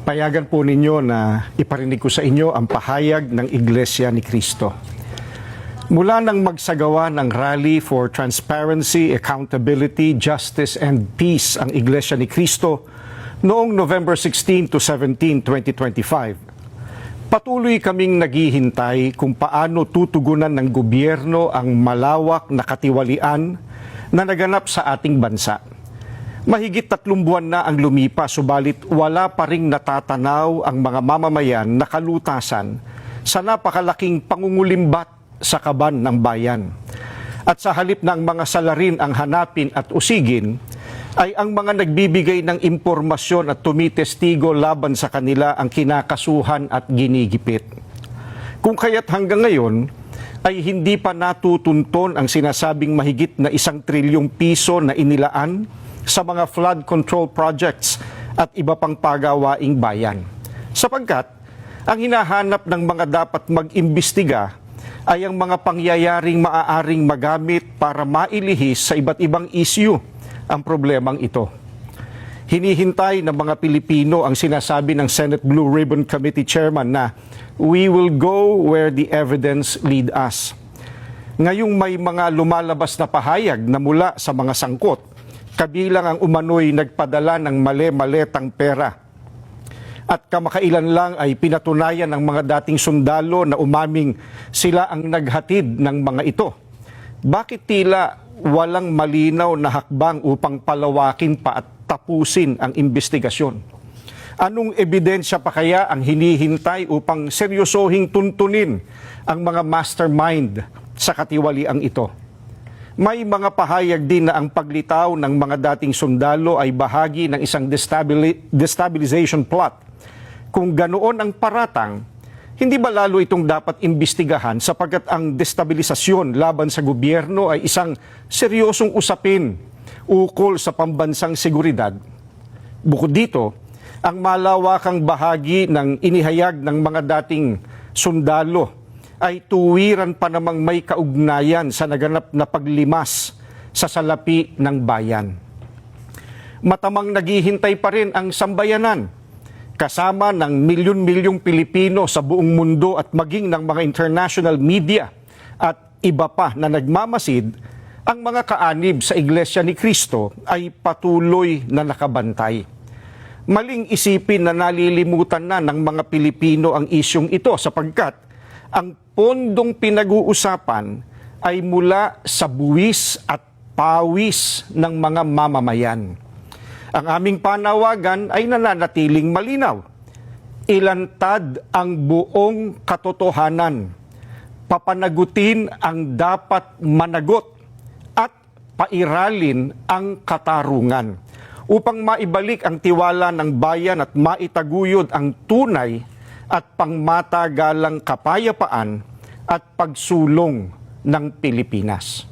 Payagan po ninyo na iparinig ko sa inyo ang pahayag ng Iglesia ni Cristo. Mula nang magsagawa ng Rally for Transparency, Accountability, Justice and Peace ang Iglesia ni Cristo noong November 16 to 17, 2025, patuloy kaming naghihintay kung paano tutugunan ng gobyerno ang malawak na katiwalian na naganap sa ating bansa. Mahigit 3 buwan na ang lumipas, subalit wala pa ring natatanaw ang mga mamamayan na kalutasan sa napakalaking pangungulimbat sa kaban ng bayan. At sa halip na ang mga salarin ang hanapin at usigin, ay ang mga nagbibigay ng impormasyon at tumitestigo laban sa kanila ang kinakasuhan at ginigipit. Kung kaya't hanggang ngayon, ay hindi pa natutunton ang sinasabing mahigit na 1 trilyong piso na inilaan sa mga flood control projects at iba pang pagawaing bayan. Sapagkat, ang hinahanap ng mga dapat mag-imbestiga ay ang mga pangyayaring maaaring magamit para mailihis sa iba't ibang issue ang problemang ito. Hinihintay ng mga Pilipino ang sinasabi ng Senate Blue Ribbon Committee Chairman na we will go where the evidence lead us. Ngayong may mga lumalabas na pahayag na mula sa mga sangkot, kabilang ang umano'y nagpadala ng mali-maletang pera. At kamakailan lang ay pinatunayan ng mga dating sundalo na umaming sila ang naghatid ng mga ito. Bakit tila walang malinaw na hakbang upang palawakin pa at tapusin ang investigasyon? Anong ebidensya pa kaya ang hinihintay upang seryosohing tuntunin ang mga mastermind sa katiwaliang ito? May mga pahayag din na ang paglitaw ng mga dating sundalo ay bahagi ng isang destabilization plot. Kung ganoon ang paratang, hindi ba lalo itong dapat imbestigahan sapagkat ang destabilisasyon laban sa gobyerno ay isang seryosong usapin ukol sa pambansang seguridad? Bukod dito, ang malawakang bahagi ng inihayag ng mga dating sundalo ay tuwiran pa namang may kaugnayan sa naganap na paglimas sa salapi ng bayan. Matamang naghihintay pa rin ang sambayanan, kasama ng milyon-milyong Pilipino sa buong mundo at maging ng mga international media at iba pa na nagmamasid, ang mga kaanib sa Iglesia ni Cristo ay patuloy na nakabantay. Maling isipin na nalilimutan na ng mga Pilipino ang isyong ito sapagkat ang pondong pinag-uusapan ay mula sa buwis at pawis ng mga mamamayan. Ang aming panawagan ay nananatiling malinaw. Ilantad ang buong katotohanan. Papanagutin ang dapat managot at pairalin ang katarungan upang maibalik ang tiwala ng bayan at maitaguyod ang tunay at pangmatagalang kapayapaan at pagsulong ng Pilipinas.